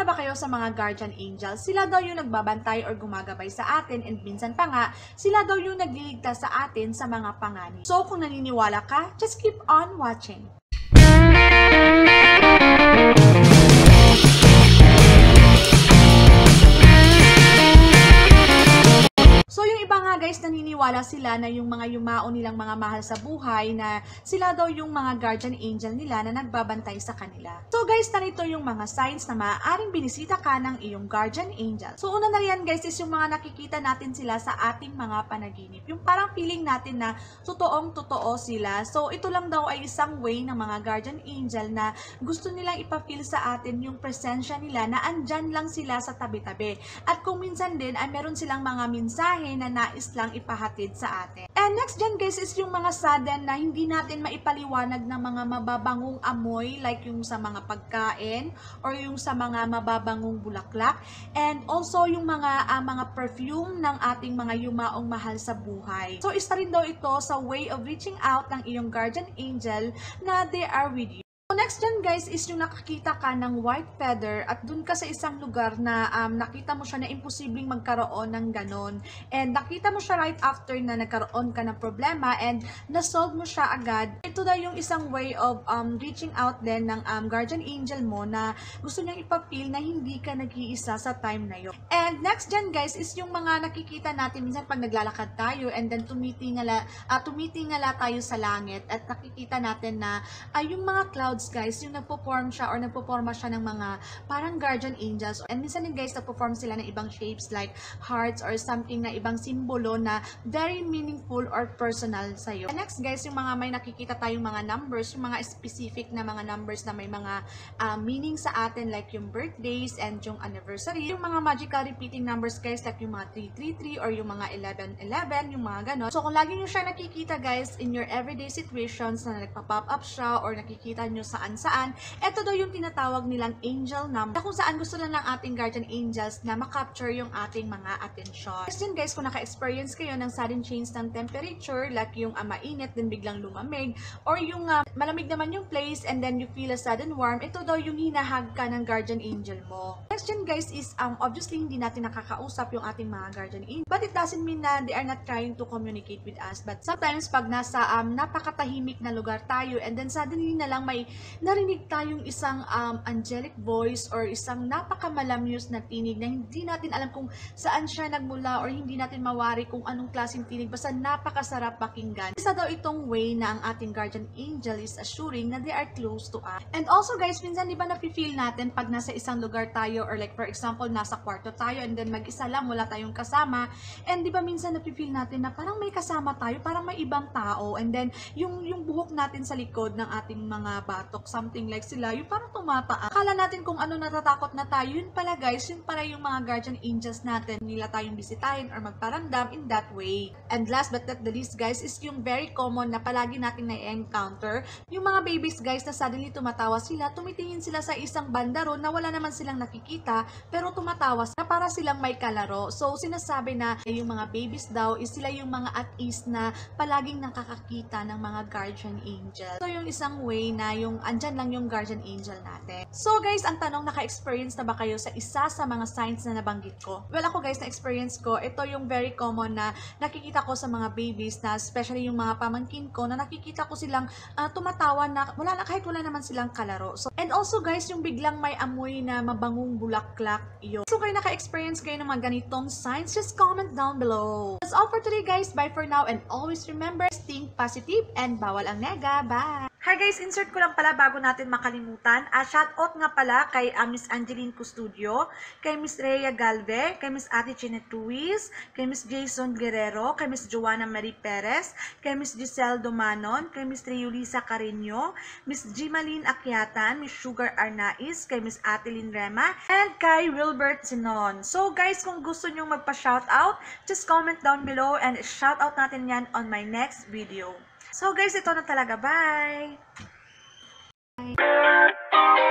Naniniwala ba kayo sa mga guardian angels? Sila daw yung nagbabantay or gumagabay sa atin, and minsan pa nga, sila daw yung nagliligtas sa atin sa mga panganib. So kung naniniwala ka, just keep on watching. So yung iba nga guys, naniniwala sila na yung mga yumao nilang mga mahal sa buhay na sila daw yung mga guardian angel nila na nagbabantay sa kanila. So guys, narito yung mga signs na maaaring binisita ka ng iyong guardian angel. So una na yan guys is yung mga nakikita natin sila sa ating mga panaginip. Yung parang feeling natin na totoong-totoo sila. So ito lang daw ay isang way ng mga guardian angel na gusto nilang ipafeel sa atin yung presensya nila na andyan lang sila sa tabi-tabi. At kung minsan din ay meron silang mga mensahe na nais lang ipahatid sa atin. And next dyan guys is yung mga sudden na hindi natin maipaliwanag na mga mababangong amoy like yung sa mga pagkain or yung sa mga mababangong bulaklak, and also yung mga perfume ng ating mga yumaong mahal sa buhay. So isa rin daw ito sa way of reaching out ng iyong guardian angel na they are with you. So next dyan guys is yung nakakita ka ng white feather at dun ka sa isang lugar na nakita mo siya na imposibleng magkaroon ng ganon. And nakita mo siya right after na nagkaroon ka ng problema and na-solve mo siya agad. Ito daw yung isang way of reaching out din ng guardian angel mo na gusto niyang ipapil na hindi ka nag-iisa sa time na yun. And next dyan guys is yung mga nakikita natin minsan pag naglalakad tayo and then tumitingala tayo sa langit at nakikita natin na yung mga clouds guys, yung nagpo-form siya or nagpo-forma siya ng mga parang guardian angels, and minsan din guys nagpo-form sila ng ibang shapes like hearts or something na ibang simbolo na very meaningful or personal sa'yo. And next guys, yung mga may nakikita tayong mga numbers, yung mga specific na mga numbers na may mga meaning sa atin like yung birthdays and yung anniversary, yung mga magical repeating numbers guys like yung mga 333 or yung mga 1111, yung mga ganon. So kung lagi nyo siya nakikita guys in your everyday situations na nagpa-pop up siya or nakikita nyo saan-saan, ito daw yung tinatawag nilang angel number, kung saan gusto lang ng ating guardian angels na makapture yung ating mga atensyon. Kasi guys, kung naka-experience kayo ng sudden change ng temperature, like yung mainit din biglang lumamig, or yung malamig naman yung place and then you feel a sudden warm, ito daw yung hinahag ka ng guardian angel mo. Next dyan guys is, obviously hindi natin nakakausap yung ating mga guardian angel, but it doesn't mean na they are not trying to communicate with us. But sometimes pag nasa napakatahimik na lugar tayo and then suddenly na lang may narinig tayong isang angelic voice or isang napakamalamyos na tinig na hindi natin alam kung saan siya nagmula or hindi natin mawari kung anong klaseng tinig, basta napakasarap pakinggan. Isa daw itong way na ang ating guardian angel is assuring na they are close to us. And also guys, minsan di ba nafe-feel natin pag nasa isang lugar tayo or like for example nasa kwarto tayo and then mag-isa lang, wala tayong kasama, and di ba minsan nafe-feel natin na parang may kasama tayo, parang may ibang tao, and then yung buhok natin sa likod ng ating mga batok, something like sila, yung parang tumataas. Akala natin kung ano natatakot na tayo, yun pala guys, yun pala yung mga guardian angels natin, nila tayong bisitahin or magparamdam in that way. And last but not the least guys, is yung very common na palagi natin na-encounter, yung mga babies guys na suddenly tumatawa sila, tumitingin sila sa isang bandaro na wala naman silang nakikita, pero tumatawa na para silang may kalaro. So sinasabi na yung mga babies daw is sila yung mga at ease na palaging nakakakita ng mga guardian angel. So yung isang way na yung andyan lang yung guardian angel natin. So guys, ang tanong, naka-experience na ba kayo sa isa sa mga signs na nabanggit ko? Well ako guys, na-experience ko, ito yung very common na nakikita ko sa mga babies na especially yung mga pamangkin ko na nakikita ko silang tumatawa na kahit wala naman silang kalaro. So, and also guys, yung biglang may amoy na mabangong bulaklak, yun. So kayo naka-experience kayo ng mga ganitong signs, just comment down below. That's all for today guys. Bye for now and always remember, think positive and bawal ang nega. Bye! Hi guys, insert ko lang pala bago natin makalimutan. Shoutout nga pala kay Miss Angeline Custodio, kay Miss Rhea Galve, kay Miss Ate Chinet Ruiz, kay Miss Jason Guerrero, kay Miss Joanna Marie Perez, kay Miss Giselle Domanon, kay Miss Triulisa Carino, Miss Jimaline Akyatan, Miss Sugar Arnaiz, kay Miss Atelyn Rema, and kay Wilbert Sinon. So guys, kung gusto nyong magpa-shoutout, just comment down below and shoutout natin yan on my next video. So guys, ito na talaga. Bye! Bye!